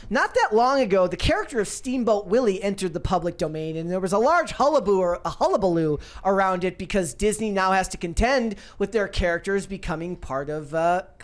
not that long ago, the character of Steamboat Willie entered the public domain, and there was a large hullabaloo around it because Disney now has to contend with their characters becoming part of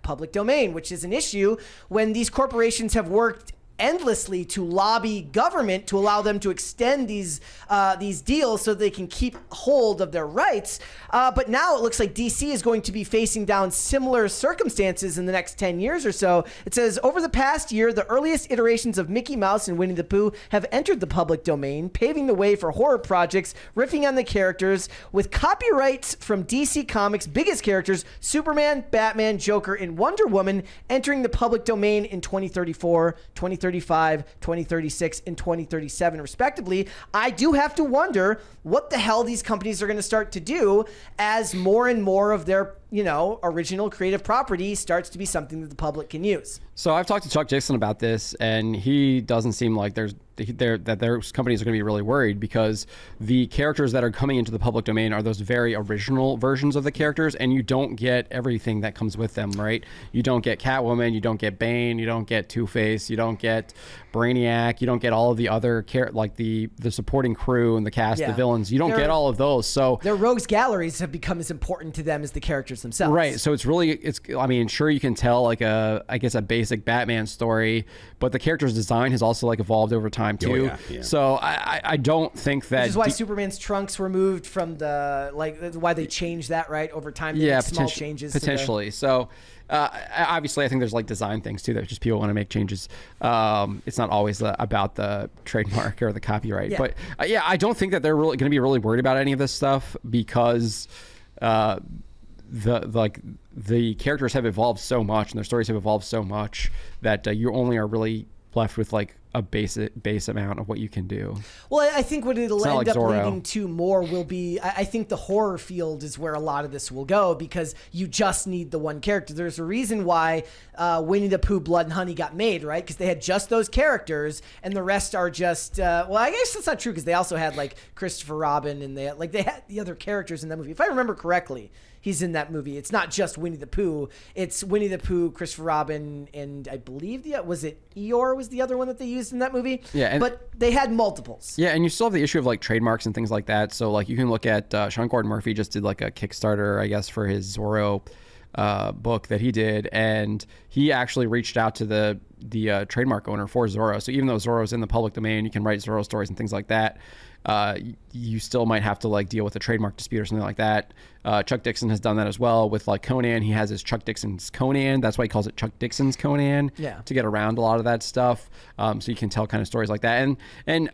public domain, which is an issue when these corporations have worked endlessly to lobby government to allow them to extend these deals so they can keep hold of their rights. But now it looks like DC is going to be facing down similar circumstances in the next 10 years or so. It says, over the past year, the earliest iterations of Mickey Mouse and Winnie the Pooh have entered the public domain, paving the way for horror projects riffing on the characters, with copyrights from DC Comics' biggest characters, Superman, Batman, Joker, and Wonder Woman, entering the public domain in 2034, 2035, 2036, and 2037, respectively. I do have to wonder what the hell these companies are going to start to do as more and more of their, original creative property starts to be something that the public can use. So I've talked to Chuck Dixon about this, and he doesn't seem like their companies are going to be really worried, because the characters that are coming into the public domain are those very original versions of the characters, and you don't get everything that comes with them, right? You don't get Catwoman, you don't get Bane, you don't get Two-Face, you don't get Brainiac, you don't get all of the other like the supporting crew and the cast, the villains. You don't get all of those. So their rogues galleries have become as important to them as the characters themselves. Right. So sure, you can tell like a basic Batman story, but the character's design has also like evolved over time too. Oh, yeah. So I don't think that. Which is why Superman's trunks were moved from why they changed that, right, over time. Small changes. Potentially. So obviously I think there's like design things too that just people want to make changes. It's not always about the trademark or the copyright, but I don't think that they're really going to be really worried about any of this stuff, because the characters have evolved so much and their stories have evolved so much that you only are really left with like a base amount of what you can do. Well, I think what it'll end up Zorro. leading to more will be, I think the horror field is where a lot of this will go, because you just need the one character. There's a reason why Winnie the Pooh, Blood and Honey got made, right? Because they had just those characters, and the rest are just, well, I guess that's not true, because they also had like Christopher Robin, and they had the other characters in that movie. If I remember correctly, he's in that movie. It's not just Winnie the Pooh. It's Winnie the Pooh, Christopher Robin, and I believe was it Eeyore was the other one that they used in that movie? Yeah. But they had multiples. Yeah, and you still have the issue of like trademarks and things like that. So like you can look at Sean Gordon Murphy just did like a Kickstarter, I guess, for his Zorro book that he did, and he actually reached out to the trademark owner for Zorro. So even though Zorro's in the public domain, you can write Zorro stories and things like that. You still might have to like deal with a trademark dispute or something like that. Chuck Dixon has done that as well with like Conan. He has his Chuck Dixon's Conan. That's why he calls it Chuck Dixon's Conan. Yeah. To get around a lot of that stuff. So you can tell kind of stories like that. And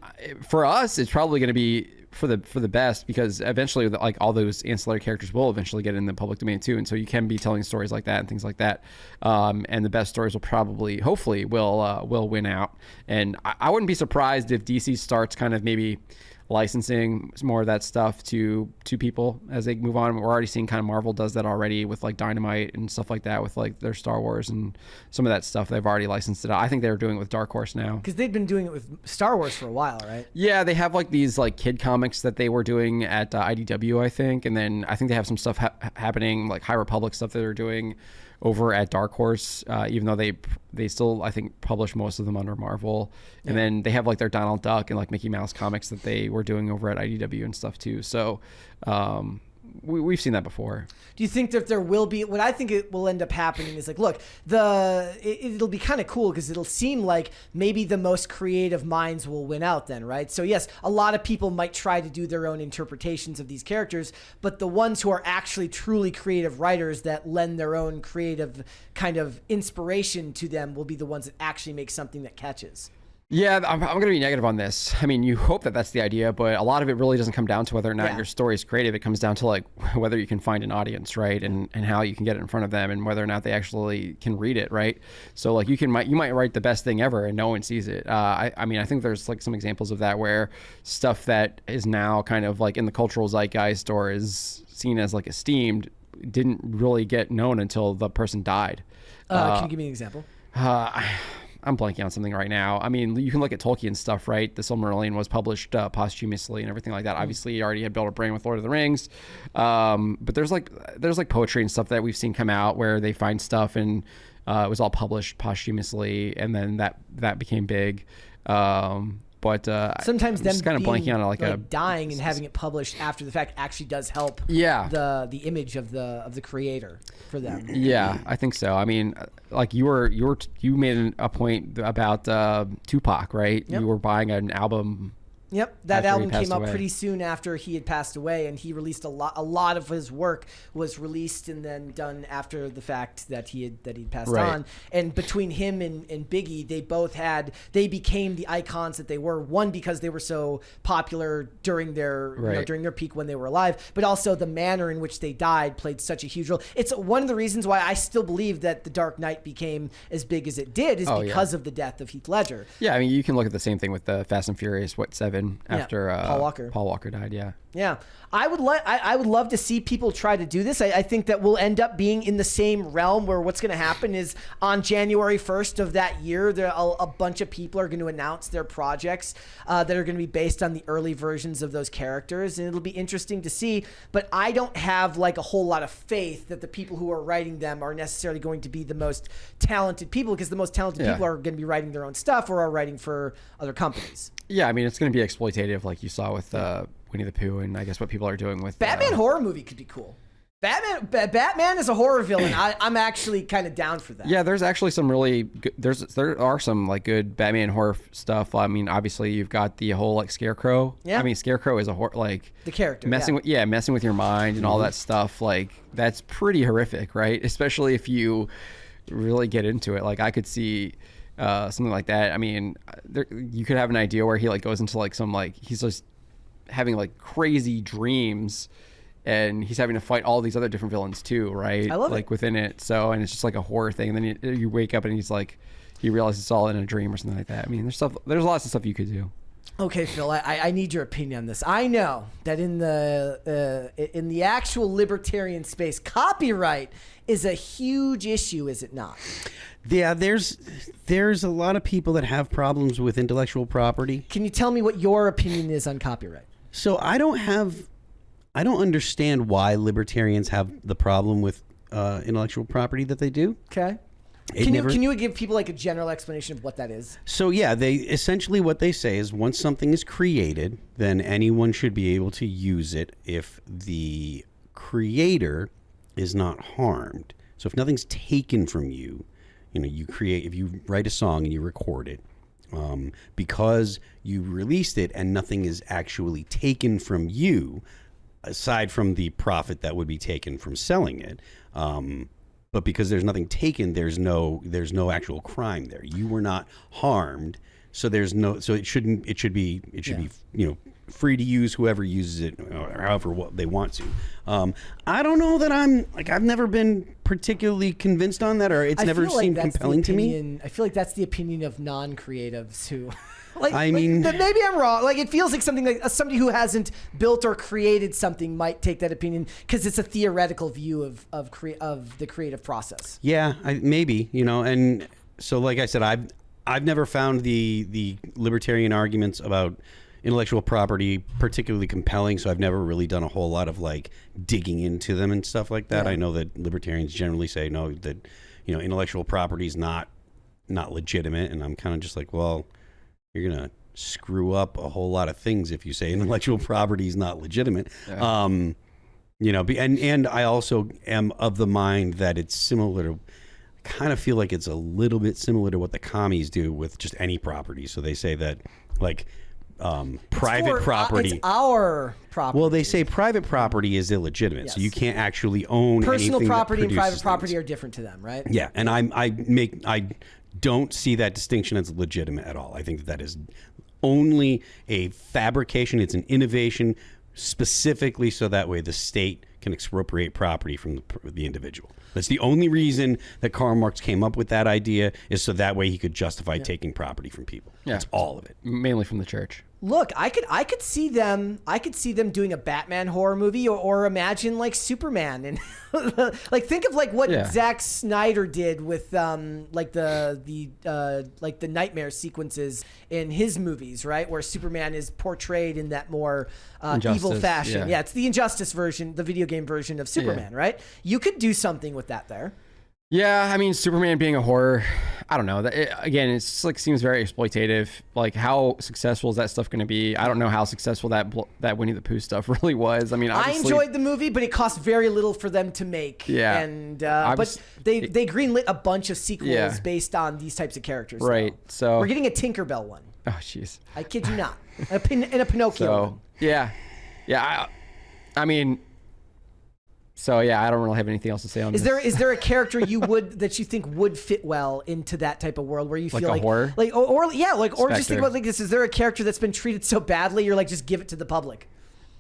for us, it's probably going to be for the best, because eventually like all those ancillary characters will eventually get in the public domain too, and so you can be telling stories like that and things like that, and the best stories will probably hopefully will win out. And I wouldn't be surprised if DC starts kind of maybe licensing more of that stuff to people as they move on. We're already seeing kind of Marvel does that already with like Dynamite and stuff like that, with like their Star Wars and some of that stuff. They've already licensed it out. I think they're doing it with Dark Horse now, because they've been doing it with Star Wars for a while, right? Yeah, they have like these like kid comics that they were doing at IDW, I think, and then I think they have some stuff happening, like High Republic stuff that they're doing over at Dark Horse, even though they still, I think, publish most of them under Marvel. And then they have like their Donald Duck and like Mickey Mouse comics that they were doing over at IDW and stuff too. So we've seen that before. Do you think that there will be, what I think it will end up happening is like, look, it'll be kind of cool, because it'll seem like maybe the most creative minds will win out then, right? So yes, a lot of people might try to do their own interpretations of these characters, but the ones who are actually truly creative writers that lend their own creative kind of inspiration to them will be the ones that actually make something that catches. Yeah, I'm going to be negative on this. I mean, you hope that that's the idea, but a lot of it really doesn't come down to whether or not your story is creative. It comes down to like whether you can find an audience, right? And how you can get it in front of them, and whether or not they actually can read it, right? So like you might write the best thing ever and no one sees it. I mean, I think there's like some examples of that where stuff that is now kind of like in the cultural zeitgeist or is seen as like esteemed didn't really get known until the person died. Can you give me an example? I'm blanking on something right now. I mean, you can look at Tolkien stuff, right? The Silmarillion was published posthumously and everything like that. Obviously, he already had built a brand with Lord of the Rings. But there's like poetry and stuff that we've seen come out where they find stuff and It was all published posthumously, and then that became big. But sometimes I'm them just kind of being, blanking on a dying and having it published after the fact actually does help. Yeah. The image of the creator for them. Yeah, I think so. I mean, like you made a point about Tupac, right? Yep. You were buying an album. Yep, that After he album came passed out away. pretty soon after he had passed away, and he released a lot of his work was released and then done after the fact that he'd passed Right. on. And between him and Biggie, they became the icons that they were. One, because they were so popular during their Right. during their peak when they were alive, but also the manner in which they died played such a huge role. It's one of the reasons why I still believe that The Dark Knight became as big as it did is Oh, because of the death of Heath Ledger. Yeah, I mean, you can look at the same thing with the Fast and Furious, 7 after Paul Walker. Paul Walker died. Yeah. Yeah, I would love to see people try to do this. I think that we'll end up being in the same realm where what's going to happen is on January 1st of that year, a bunch of people are going to announce their projects that are going to be based on the early versions of those characters, and it'll be interesting to see. But I don't have like a whole lot of faith that the people who are writing them are necessarily going to be the most talented people, because the most talented Yeah. people are going to be writing their own stuff or are writing for other companies. Yeah, I mean, it's going to be exploitative, like you saw with Winnie the Pooh, and I guess what people are doing with Batman horror movie could be cool. Batman is a horror villain. I'm actually kind of down for that. Yeah, there's actually some really good, there are some like good Batman horror stuff. I mean, obviously you've got the whole like Scarecrow. Yeah. I mean, Scarecrow is a like The character, messing yeah. with messing with your mind and all that stuff. Like that's pretty horrific, right? Especially if you really get into it. Like I could see something like that. I mean, you could have an idea where he like goes into like some like he's just having like crazy dreams. And he's having to fight all these other different villains too, right? I love like it. within it. So, and it's just like a horror thing. And then you wake up and he's like, he realizes it's all in a dream or something like that. I mean, there's lots of stuff you could do. Okay, Phil, I need your opinion on this. I know that in the actual libertarian space, copyright is a huge issue, is it not? Yeah, there's a lot of people that have problems with intellectual property. Can you tell me what your opinion is on copyright? So I don't understand why libertarians have the problem with intellectual property that they do. Okay. Can you give people like a general explanation of what that is? So yeah, they essentially what they say is once something is created, then anyone should be able to use it if the creator is not harmed. So if nothing's taken from you, if you write a song and you record it, because you released it and nothing is actually taken from you, aside from the profit that would be taken from selling it, but because there's nothing taken, there's no actual crime there. You were not harmed, so it should be free to use, whoever uses it or however what they want to. I don't know that I've never been particularly convinced on that, or it's never seemed compelling to me. I feel like that's the opinion of non-creatives who But maybe I'm wrong. Like it feels like somebody who hasn't built or created something might take that opinion because it's a theoretical view of the creative process. Yeah, maybe, and so like I said, I've never found the libertarian arguments about intellectual property particularly compelling, so I've never really done a whole lot of like digging into them and stuff like that. Yeah. I know that libertarians generally say no, that intellectual property is not legitimate, and I'm kind of just like, well, you're gonna screw up a whole lot of things if you say intellectual property is not legitimate. Yeah. And I also am of the mind that it's similar to, I kind of feel like it's a little bit similar to what the commies do with just any property. So they say that like private property. It's our property. Well, they say private property is illegitimate, so Yes. you can't actually own Personal anything property that and private produces property things. are different to them, right? Yeah, and I don't see that distinction as legitimate at all. I think that is only a fabrication. It's an innovation specifically so that way the state can expropriate property from the individual. That's the only reason that Karl Marx came up with that idea, is so that way he could justify taking property from people. Yeah. That's all of it. Mainly from the church. Look, I could see them doing a Batman horror movie, or imagine like Superman, and like think of like what Yeah. Zack Snyder did with like the nightmare sequences in his movies, right, where Superman is portrayed in that more evil Injustice, fashion. yeah. It's the Injustice version, the video game version of Superman, right? You could do something with that there. Yeah, I mean, Superman being a horror, I don't know. Again, it's like seems very exploitative. Like, how successful is that stuff going to be? I don't know how successful that Winnie the Pooh stuff really was. I mean, I enjoyed the movie, but it cost very little for them to make. Yeah, and but they greenlit a bunch of sequels based on these types of characters. Right. Now. So we're getting a Tinkerbell one. Oh, jeez. I kid you not. And a Pinocchio one. Yeah. I mean. So yeah, I don't really have anything else to say on this. Is there a character that you think would fit well into that type of world where you feel like horror? Like or just think Spectre. about like this? Is there a character that's been treated so badly you're like just give it to the public?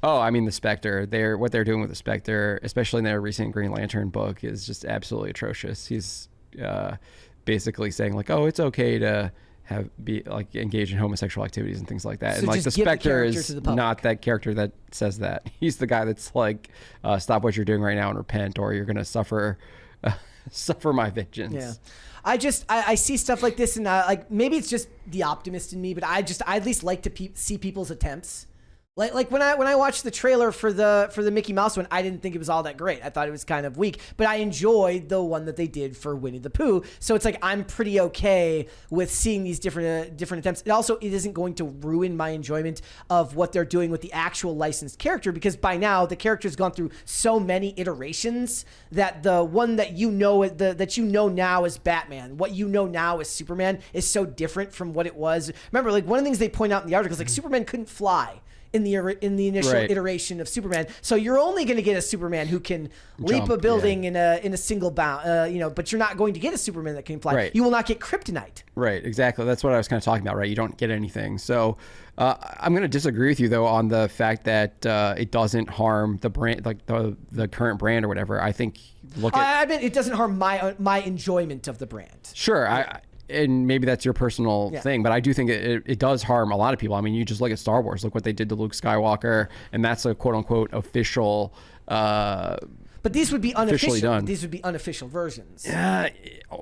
Oh, I mean the Spectre. What they're doing with the Spectre, especially in their recent Green Lantern book, is just absolutely atrocious. He's basically saying like, oh, it's okay to be engaged in homosexual activities and things like that. So and like just the give the Spectre character to is the public. not that character that says that. He's the guy that's like, stop what you're doing right now and repent, or you're gonna suffer my vengeance. Yeah. I see stuff like this and like maybe it's just the optimist in me, but I at least like to see people's attempts. Like when I watched the trailer for the Mickey Mouse one, I didn't think it was all that great. I thought it was kind of weak, but I enjoyed the one that they did for Winnie the Pooh. So it's like I'm pretty okay with seeing these different attempts. It isn't going to ruin my enjoyment of what they're doing with the actual licensed character, because by now the character's gone through so many iterations that the one that that you know now is Batman, what you know now is Superman, is so different from what it was. Remember, like one of the things they point out in the article is like Superman couldn't fly in the initial iteration of Superman, so you're only going to get a Superman who can leap a building in a single bound, but you're not going to get a Superman that can fly. Right. You will not get kryptonite. Right, exactly. That's what I was kind of talking about, right? You don't get anything. So I'm going to disagree with you, though, on the fact that it doesn't harm the brand, like the current brand or whatever. I think, I mean, it doesn't harm my enjoyment of the brand. Sure, and maybe that's your personal thing, but I do think it does harm a lot of people. I mean, you just look at Star Wars. Look what they did to Luke Skywalker, and that's a quote-unquote official... but these would be unofficial. Done. These would be unofficial versions.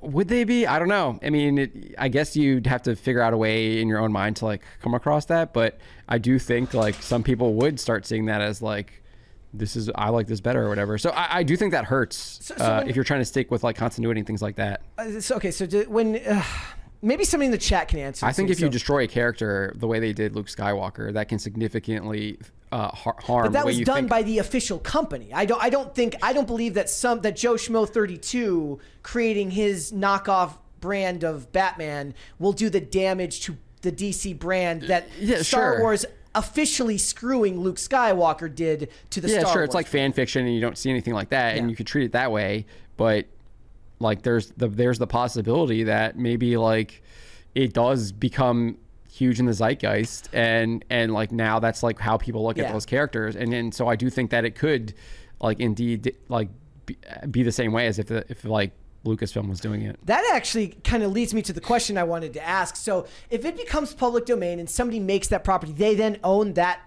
Would they be? I don't know. I mean, I guess you'd have to figure out a way in your own mind to like come across that. But I do think like some people would start seeing that as like, I like this better or whatever. So I do think that hurts if you're trying to stick with like continuity and things like that. Maybe somebody in the chat can answer. I think if you destroy a character the way they did Luke Skywalker, that can significantly harm. But that the way was you done think. by the official company. I don't believe that Joe Schmo 32 creating his knockoff brand of Batman will do the damage to the DC brand that Star Wars officially screwing Luke Skywalker did to the Star Wars. Yeah, sure. It's like fan fiction, and you don't see anything like that, and you could treat it that way. But like, there's the possibility that maybe like it does become huge in the zeitgeist, and like now that's like how people look at those characters, and so I do think that it could like indeed like be the same way as if like Lucasfilm was doing it. That actually kind of leads me to the question I wanted to ask. So if it becomes public domain and somebody makes that property, they then own that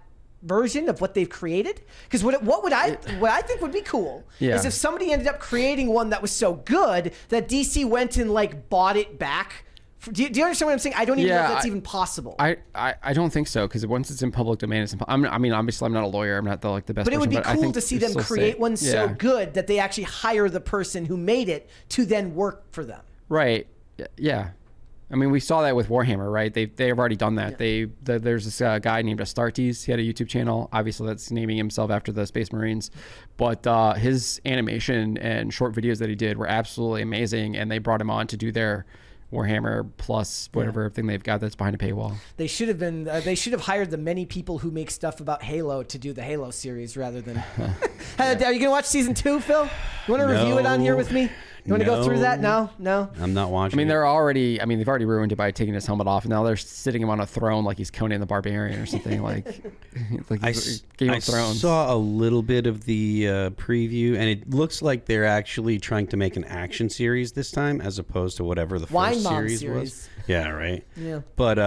version of what they've created? Because what I think would be cool is if somebody ended up creating one that was so good that DC went and like bought it back. Do you understand what I'm saying? I don't even know if that's even possible. I don't think so, because once it's in public domain, I mean, obviously I'm not a lawyer. I'm not the best. But it would be person, cool to see them create one so good that they actually hire the person who made it to then work for them. Right. Yeah. I mean, we saw that with Warhammer, right? They've already done that. Yeah. There's this guy named Astartes. He had a YouTube channel. Obviously, that's naming himself after the Space Marines. But his animation and short videos that he did were absolutely amazing, and they brought him on to do their Warhammer Plus whatever thing they've got that's behind a paywall. They should have been. They should have hired the many people who make stuff about Halo to do the Halo series rather than. Are you gonna watch season 2, Phil? You want to review it on here with me? You want to go through that? No. I'm not watching. I mean, they've already ruined it by taking his helmet off, and now they're sitting him on a throne like he's Conan the Barbarian or something like Game of Thrones. I saw a little bit of the preview, and it looks like they're actually trying to make an action series this time, as opposed to whatever the first series was. Yeah, right. Yeah. But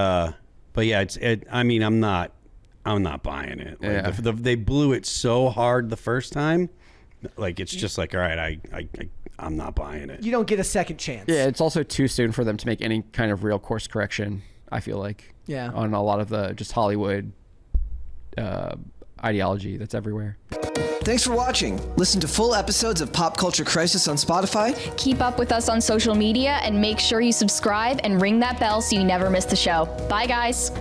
yeah, I mean, I'm not buying it. Like, they blew it so hard the first time. Like, it's just like, all right, I'm not buying it. You don't get a second chance. Yeah, it's also too soon for them to make any kind of real course correction, I feel like. Yeah. On a lot of the just Hollywood ideology that's everywhere. Thanks for watching. Listen to full episodes of Pop Culture Crisis on Spotify. Keep up with us on social media and make sure you subscribe and ring that bell so you never miss the show. Bye, guys.